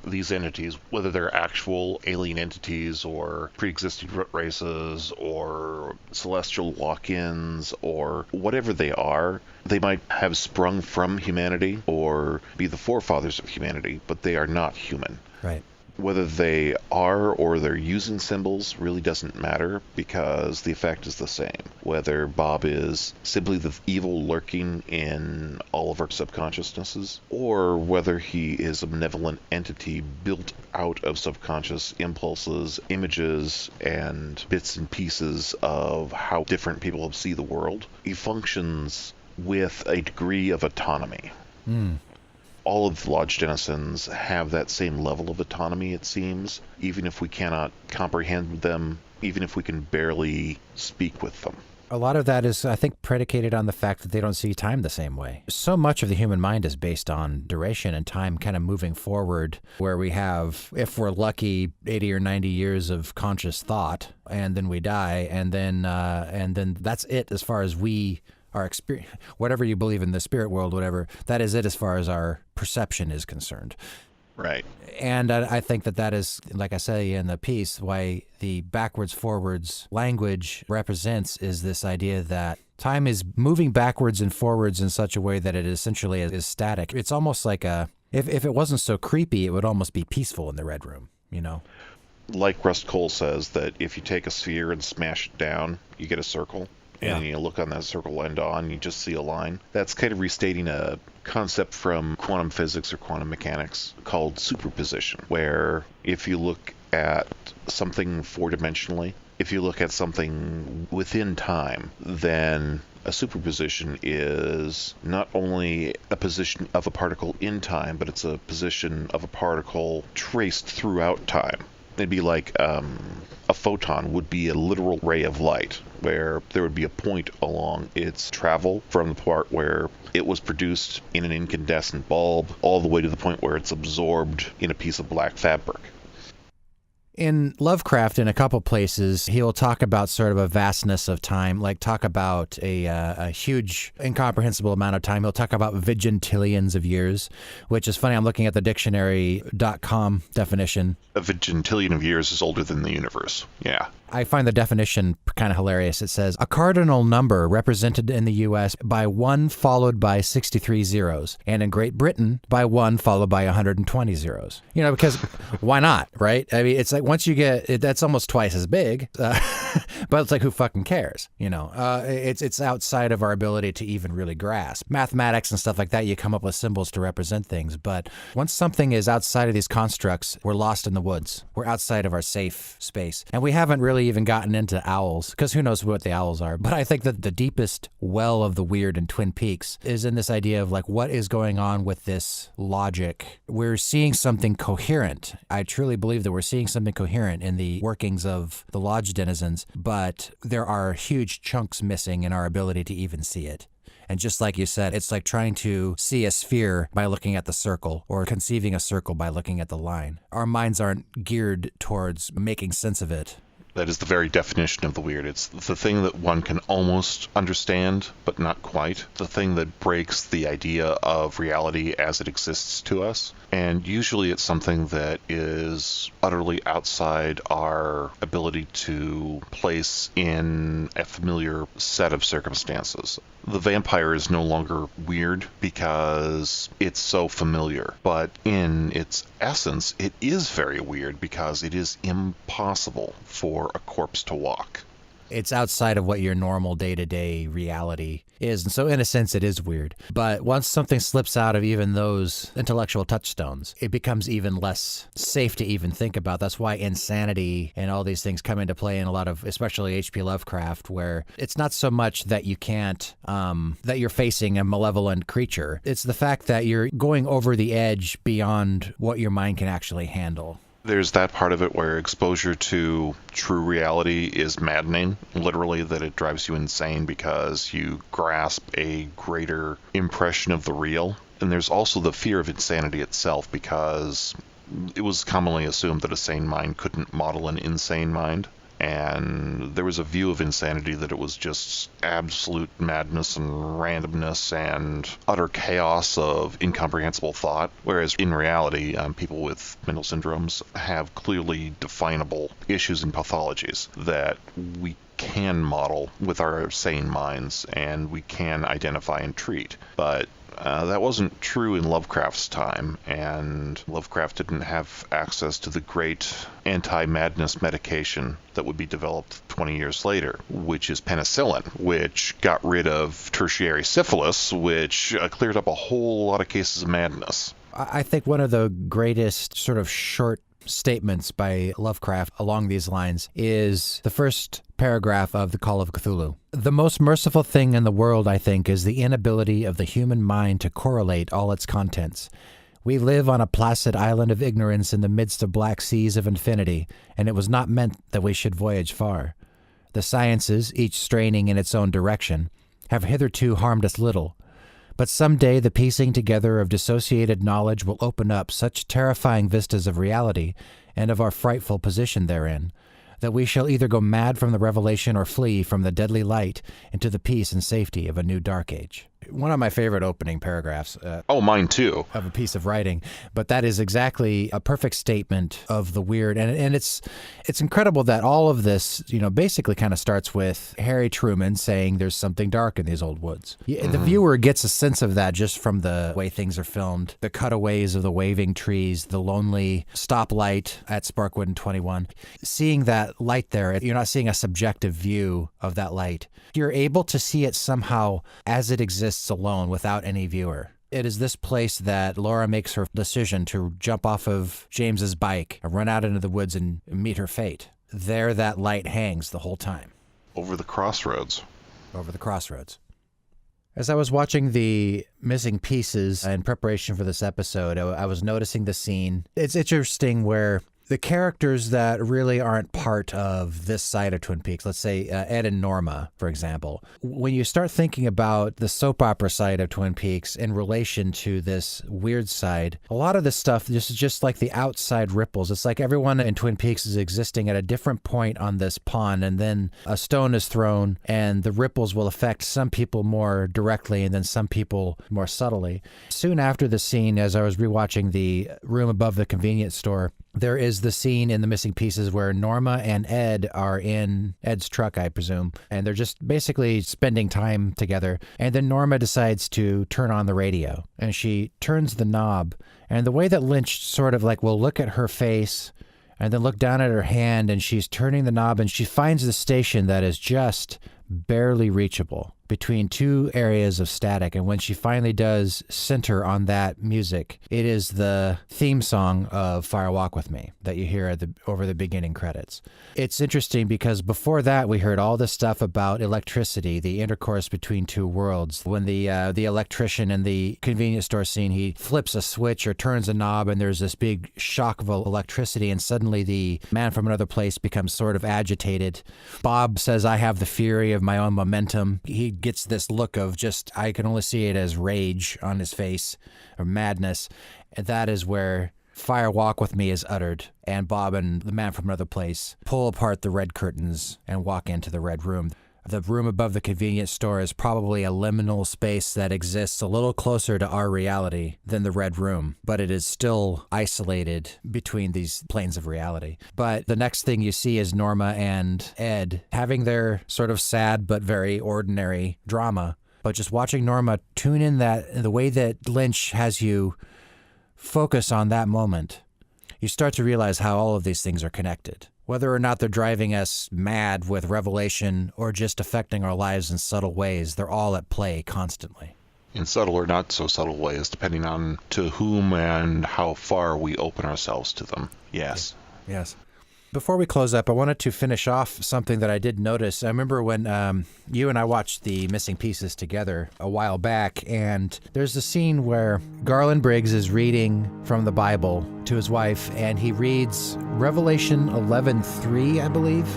these entities, whether they're actual alien entities or pre-existing races or celestial walk-ins or whatever they are, they might have sprung from humanity or be the forefathers of humanity, but they are not human. Right. Whether they are or they're using symbols really doesn't matter, because the effect is the same. Whether Bob is simply the evil lurking in all of our subconsciousnesses, or whether he is a benevolent entity built out of subconscious impulses, images, and bits and pieces of how different people see the world, he functions with a degree of autonomy. All of the Lodge Denizens have that same level of autonomy, it seems, even if we cannot comprehend them, even if we can barely speak with them. A lot of that is, I think, predicated on the fact that they don't see time the same way. So much of the human mind is based on duration and time kind of moving forward, where we have, if we're lucky, 80 or 90 years of conscious thought, and then we die, and then that's it as far as we our experience, whatever you believe in the spirit world, whatever, that is it as far as our perception is concerned. Right. And I think that is, like I say in the piece, why the backwards-forwards language represents is this idea that time is moving backwards and forwards in such a way that it essentially is static. It's almost like if it wasn't so creepy, it would almost be peaceful in the Red Room, Like Rust Cole says, that if you take a sphere and smash it down, you get a circle. Yeah. And you look on that circle end on, you just see a line. That's kind of restating a concept from quantum physics or quantum mechanics called superposition, where if you look at something four-dimensionally, if you look at something within time, then a superposition is not only a position of a particle in time, but it's a position of a particle traced throughout time. It'd be like a photon would be a literal ray of light, where there would be a point along its travel from the part where it was produced in an incandescent bulb all the way to the point where it's absorbed in a piece of black fabric. In Lovecraft, in a couple places, he will talk about sort of a vastness of time, like talk about a huge, incomprehensible amount of time. He'll talk about vigintillions of years, which is funny. I'm looking at the dictionary.com definition. A vigintillion of years is older than the universe. Yeah. I find the definition kind of hilarious. It says, a cardinal number represented in the U.S. by 1 followed by 63 zeros, and in Great Britain by 1 followed by 120 zeros. You know, because why not, right? I mean, it's like once you get it, that's almost twice as big, but it's like, who fucking cares? You know, it's outside of our ability to even really grasp. Mathematics and stuff like that, you come up with symbols to represent things, but once something is outside of these constructs, we're lost in the woods. We're outside of our safe space. And we haven't really even gotten into owls, because who knows what the owls are. But I think that the deepest well of the weird in Twin Peaks is in this idea of like, what is going on with this logic? We're seeing something coherent. I truly believe that we're seeing something coherent in the workings of the lodge denizens, but there are huge chunks missing in our ability to even see it. And just like you said, it's like trying to see a sphere by looking at the circle, or conceiving a circle by looking at the line. Our minds aren't geared towards making sense of it. That is the very definition of the weird. It's the thing that one can almost understand, but not quite. The thing that breaks the idea of reality as it exists to us. And usually it's something that is utterly outside our ability to place in a familiar set of circumstances. The vampire is no longer weird because it's so familiar, but in its essence, it is very weird because it is impossible for a corpse to walk. It's outside of what your normal day-to-day reality is. And so in a sense, it is weird. But once something slips out of even those intellectual touchstones, it becomes even less safe to even think about. That's why insanity and all these things come into play in a lot of, especially H.P. Lovecraft, where it's not so much that you can't, that you're facing a malevolent creature. It's the fact that you're going over the edge beyond what your mind can actually handle. There's that part of it where exposure to true reality is maddening, literally, that it drives you insane because you grasp a greater impression of the real. And there's also the fear of insanity itself, because it was commonly assumed that a sane mind couldn't model an insane mind. And there was a view of insanity that it was just absolute madness and randomness and utter chaos of incomprehensible thought, whereas in reality, people with mental syndromes have clearly definable issues and pathologies that we can model with our sane minds and we can identify and treat. But that wasn't true in Lovecraft's time, and Lovecraft didn't have access to the great anti-madness medication that would be developed 20 years later, which is penicillin, which got rid of tertiary syphilis, which cleared up a whole lot of cases of madness. I think one of the greatest sort of short statements by Lovecraft along these lines is the first paragraph of The Call of Cthulhu. The most merciful thing in the world, I think, is the inability of the human mind to correlate all its contents. We live on a placid island of ignorance in the midst of black seas of infinity, and it was not meant that we should voyage far. The sciences, each straining in its own direction, have hitherto harmed us little. But some day the piecing together of dissociated knowledge will open up such terrifying vistas of reality and of our frightful position therein, that we shall either go mad from the revelation or flee from the deadly light into the peace and safety of a new dark age. One of my favorite opening paragraphs. Mine too. Of a piece of writing. But that is exactly a perfect statement of the weird. And it's incredible that all of this, basically kind of starts with Harry Truman saying there's something dark in these old woods. The viewer gets a sense of that just from the way things are filmed. The cutaways of the waving trees, the lonely stoplight at Sparkwood and 21. Seeing that light there, you're not seeing a subjective view of that light. You're able to see it somehow as it exists alone without any viewer. It is this place that Laura makes her decision to jump off of James's bike and run out into the woods and meet her fate. There that light hangs the whole time. Over the crossroads. Over the crossroads. As I was watching the missing pieces in preparation for this episode, I was noticing the scene. It's interesting where the characters that really aren't part of this side of Twin Peaks, let's say Ed and Norma, for example, when you start thinking about the soap opera side of Twin Peaks in relation to this weird side, a lot of this stuff is just like the outside ripples. It's like everyone in Twin Peaks is existing at a different point on this pond, and then a stone is thrown, and the ripples will affect some people more directly and then some people more subtly. Soon after the scene, as I was rewatching The Room Above the Convenience Store, there is the scene in The Missing Pieces where Norma and Ed are in Ed's truck, I presume, and they're just basically spending time together. And then Norma decides to turn on the radio, and she turns the knob. And the way that Lynch sort of like will look at her face and then look down at her hand, and she's turning the knob, and she finds the station that is just barely reachable between two areas of static. And when she finally does center on that music, it is the theme song of Fire Walk With Me that you hear over the beginning credits. It's interesting because before that, we heard all this stuff about electricity, the intercourse between two worlds. When the electrician in the convenience store scene, he flips a switch or turns a knob, and there's this big shock of electricity, and suddenly the man from another place becomes sort of agitated. Bob says, "I have the fury of my own momentum." He gets this look of just, I can only see it as rage on his face, or madness. And that is where Fire Walk With Me is uttered, and Bob and the man from another place pull apart the red curtains and walk into the red room. The room above the convenience store is probably a liminal space that exists a little closer to our reality than the red room, but it is still isolated between these planes of reality. But the next thing you see is Norma and Ed having their sort of sad but very ordinary drama. But just watching Norma tune in the way that Lynch has you focus on that moment, you start to realize how all of these things are connected. Whether or not they're driving us mad with revelation or just affecting our lives in subtle ways, they're all at play constantly. In subtle or not so subtle ways, depending on to whom and how far we open ourselves to them. Yes. Yes. Before we close up, I wanted to finish off something that I did notice. I remember when you and I watched The Missing Pieces together a while back, and there's a scene where Garland Briggs is reading from the Bible to his wife, and he reads Revelation 11:3, I believe.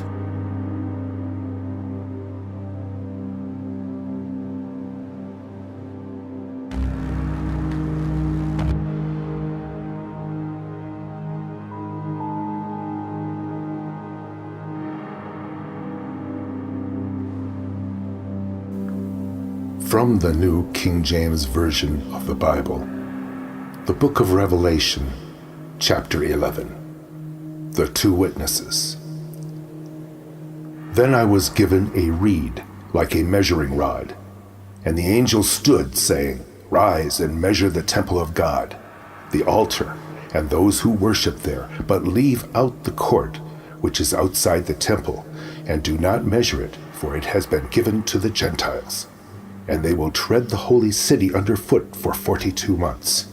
From the New King James Version of the Bible, the Book of Revelation, Chapter 11, The Two Witnesses. Then I was given a reed like a measuring rod, and the angel stood, saying, Rise and measure the temple of God, the altar, and those who worship there, but leave out the court which is outside the temple, and do not measure it, for it has been given to the Gentiles. And they will tread the holy city underfoot for 42 months.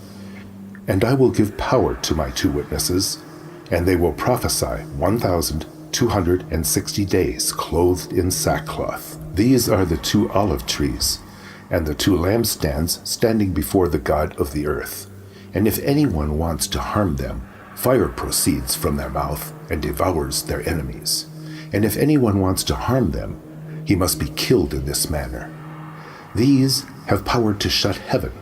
And I will give power to my two witnesses, and they will prophesy 1,260 days, clothed in sackcloth. These are the two olive trees, and the two lampstands standing before the God of the earth. And if anyone wants to harm them, fire proceeds from their mouth and devours their enemies. And if anyone wants to harm them, he must be killed in this manner. These have power to shut heaven,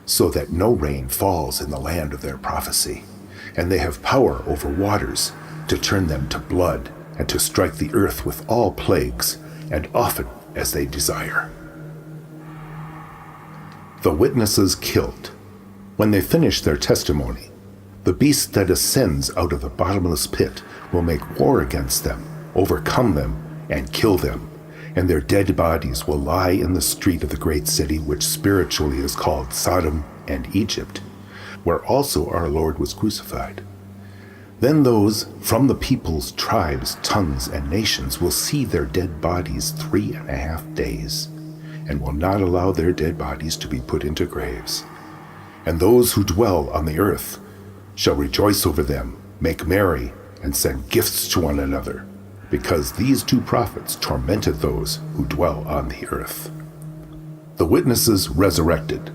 so that no rain falls in the land of their prophecy, and they have power over waters to turn them to blood, and to strike the earth with all plagues, and often as they desire. The witnesses killed. When they finish their testimony, the beast that ascends out of the bottomless pit will make war against them, overcome them, and kill them. And their dead bodies will lie in the street of the great city, which spiritually is called Sodom and Egypt, where also our Lord was crucified. Then those from the peoples, tribes, tongues, and nations will see their dead bodies 3.5 days, and will not allow their dead bodies to be put into graves. And those who dwell on the earth shall rejoice over them, make merry, and send gifts to one another, because these two prophets tormented those who dwell on the earth. The witnesses resurrected.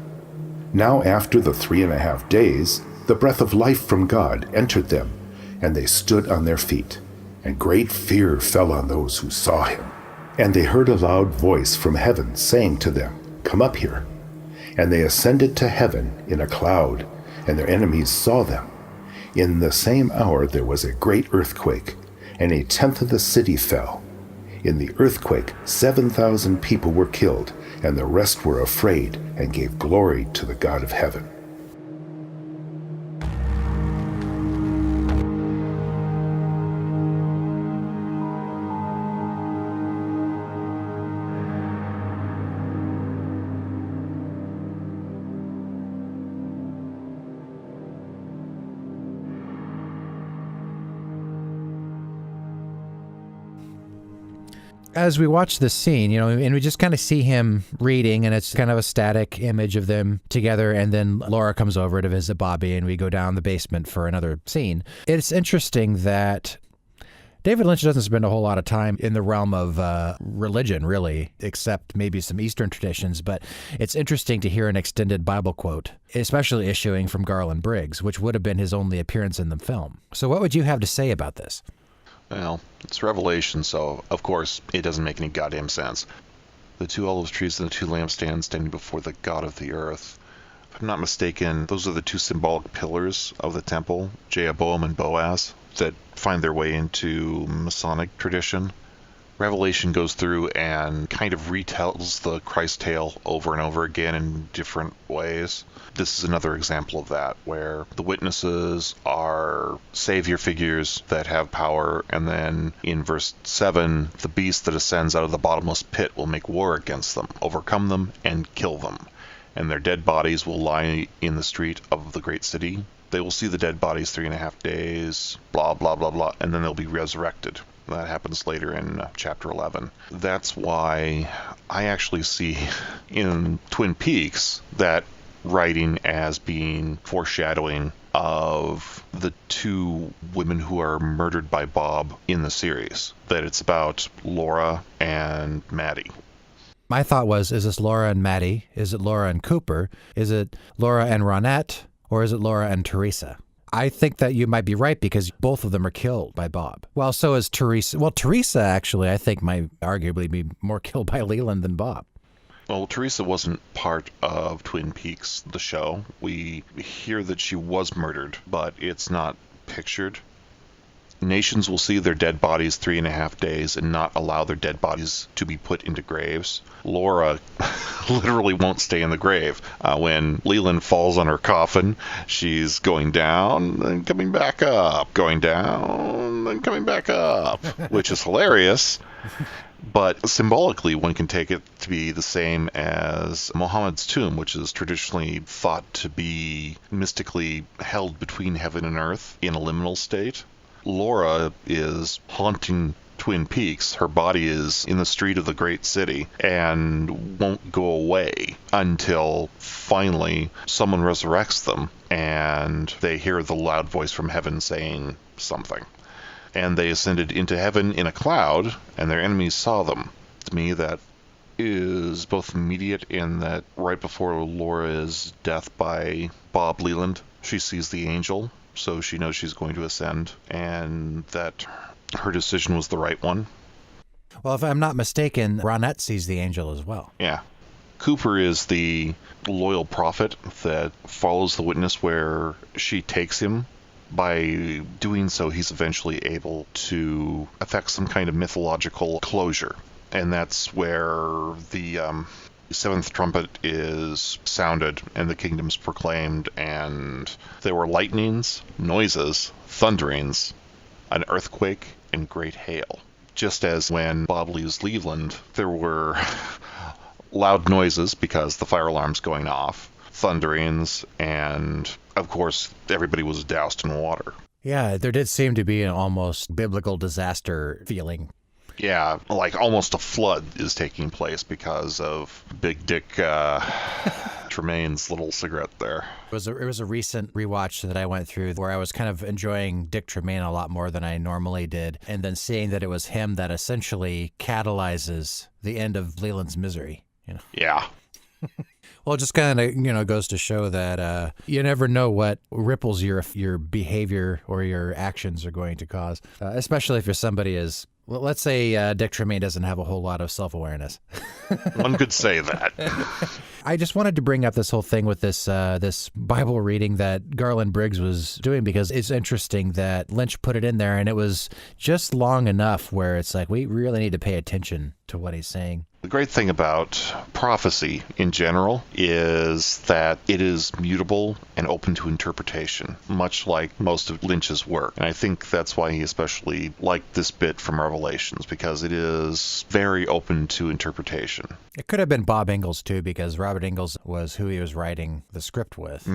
Now after the 3.5 days, the breath of life from God entered them, and they stood on their feet, and great fear fell on those who saw him. And they heard a loud voice from heaven saying to them, "Come up here." And they ascended to heaven in a cloud, and their enemies saw them. In the same hour there was a great earthquake, and 1/10 of the city fell. In the earthquake 7,000 people were killed, and the rest were afraid and gave glory to the God of heaven. As we watch this scene, and we just kind of see him reading, and it's kind of a static image of them together, and then Laura comes over to visit Bobby, and we go down the basement for another scene. It's interesting that David Lynch doesn't spend a whole lot of time in the realm of religion, really, except maybe some Eastern traditions, but it's interesting to hear an extended Bible quote, especially issuing from Garland Briggs, which would have been his only appearance in the film. So what would you have to say about this? Well, it's Revelation, so of course it doesn't make any goddamn sense. The 2 olive trees and the 2 lampstands standing before the God of the earth. If I'm not mistaken, those are the 2 symbolic pillars of the temple, Jeroboam and Boaz, that find their way into Masonic tradition. Revelation goes through and kind of retells the Christ tale over and over again in different ways. This is another example of that, where the witnesses are savior figures that have power, and then in verse 7, the beast that ascends out of the bottomless pit will make war against them, overcome them, and kill them. And their dead bodies will lie in the street of the great city. They will see the dead bodies 3.5 days, blah, blah, blah, blah, and then they'll be resurrected. That happens later in chapter 11. That's why I actually see in Twin Peaks that writing as being foreshadowing of the 2 women who are murdered by Bob in the series. That it's about Laura and Maddie. My thought was, is this Laura and Maddie? Is it Laura and Cooper? Is it Laura and Ronette? Or is it Laura and Teresa? I think that you might be right, because both of them are killed by Bob. Well, so is Teresa. Well, Teresa, actually, I think might arguably be more killed by Leland than Bob. Well, Teresa wasn't part of Twin Peaks, the show. We hear that she was murdered, but it's not pictured. Nations will see their dead bodies 3.5 days and not allow their dead bodies to be put into graves. Laura literally won't stay in the grave. When Leland falls on her coffin, she's going down and coming back up, going down and coming back up, which is hilarious. But symbolically, one can take it to be the same as Muhammad's tomb, which is traditionally thought to be mystically held between heaven and earth in a liminal state. Laura is haunting Twin Peaks. Her body is in the street of the great city and won't go away until finally someone resurrects them and they hear the loud voice from heaven saying something. And they ascended into heaven in a cloud, and their enemies saw them. To me, that is both immediate in that right before Laura's death by Bob Leland, she sees the angel, so she knows she's going to ascend, and that her decision was the right one. Well, if I'm not mistaken, Ronette sees the angel as well. Yeah. Cooper is the loyal prophet that follows the witness where she takes him. By doing so, he's eventually able to effect some kind of mythological closure. And that's where the seventh trumpet is sounded and the kingdom's proclaimed, and there were lightnings, noises, thunderings, an earthquake, and great hail. Just as when Bob leaves Leland, there were loud noises because the fire alarm's going off, thunderings, and of course everybody was doused in water. Yeah, there did seem to be an almost biblical disaster feeling. Yeah, like almost a flood is taking place because of Big Dick Tremaine's little cigarette there. It was a recent rewatch that I went through where I was kind of enjoying Dick Tremaine a lot more than I normally did, and then seeing that it was him that essentially catalyzes the end of Leland's misery. You know? Yeah. Well, it just kind of, goes to show that you never know what ripples your behavior or your actions are going to cause, especially if you're somebody as, well, let's say Dick Tremaine doesn't have a whole lot of self-awareness. One could say that. I just wanted to bring up this whole thing with this Bible reading that Garland Briggs was doing, because it's interesting that Lynch put it in there, and it was just long enough where it's like we really need to pay attention to what he's saying. The great thing about prophecy in general is that it is mutable and open to interpretation, much like most of Lynch's work. And I think that's why he especially liked this bit from Revelations, because it is very open to interpretation. It could have been Bob Ingalls, too, because Robert Ingalls was who he was writing the script with.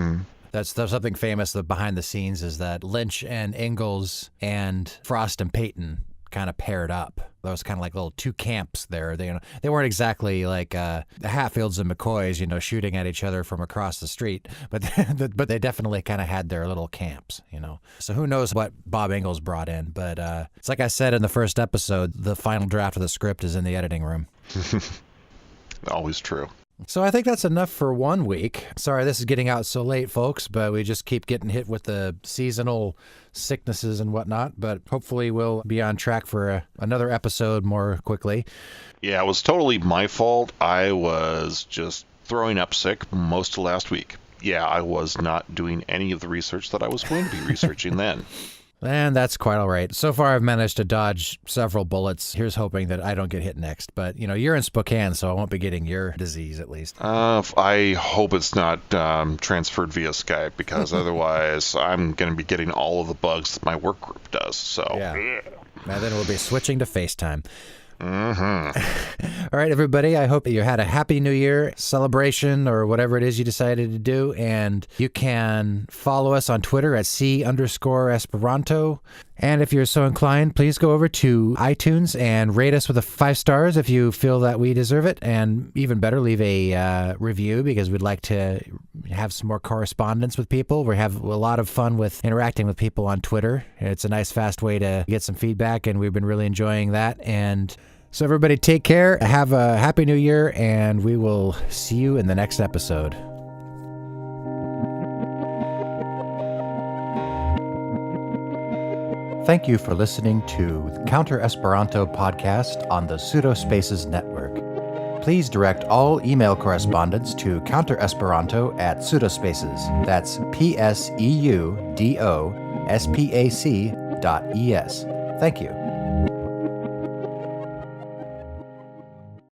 That's something famous that behind the scenes is that Lynch and Ingalls and Frost and Peyton kind of paired up. There was kind of like little two camps there. They weren't exactly like the Hatfields and McCoys, shooting at each other from across the street, but they definitely kind of had their little camps, So who knows what Bob Ingalls brought in, but it's like I said in the first episode, the final draft of the script is in the editing room. Always true. So I think that's enough for 1 week. Sorry this is getting out so late, folks, but we just keep getting hit with the seasonal sicknesses and whatnot. But hopefully we'll be on track for another episode more quickly. Yeah, it was totally my fault. I was just throwing up sick most of last week. Yeah, I was not doing any of the research that I was going to be researching then. And that's quite all right. So far, I've managed to dodge several bullets. Here's hoping that I don't get hit next. But, you're in Spokane, so I won't be getting your disease, at least. I hope it's not transferred via Skype, because otherwise I'm going to be getting all of the bugs that my work group does. So yeah. And then we'll be switching to FaceTime. Mm-hmm. All right, everybody. I hope that you had a happy New Year celebration or whatever it is you decided to do. And you can follow us on Twitter at C_Esperanto. And if you're so inclined, please go over to iTunes and rate us with 5 stars if you feel that we deserve it. And even better, leave a review, because we'd like to have some more correspondence with people. We have a lot of fun with interacting with people on Twitter. It's a nice, fast way to get some feedback, and we've been really enjoying that. And so everybody take care, have a happy new year, and we will see you in the next episode. Thank you for listening to the Counter Esperanto podcast on the Pseudospaces Network. Please direct all email correspondence to counteresperanto@pseudospaces. That's PSEUDOSPAC.ES. Thank you.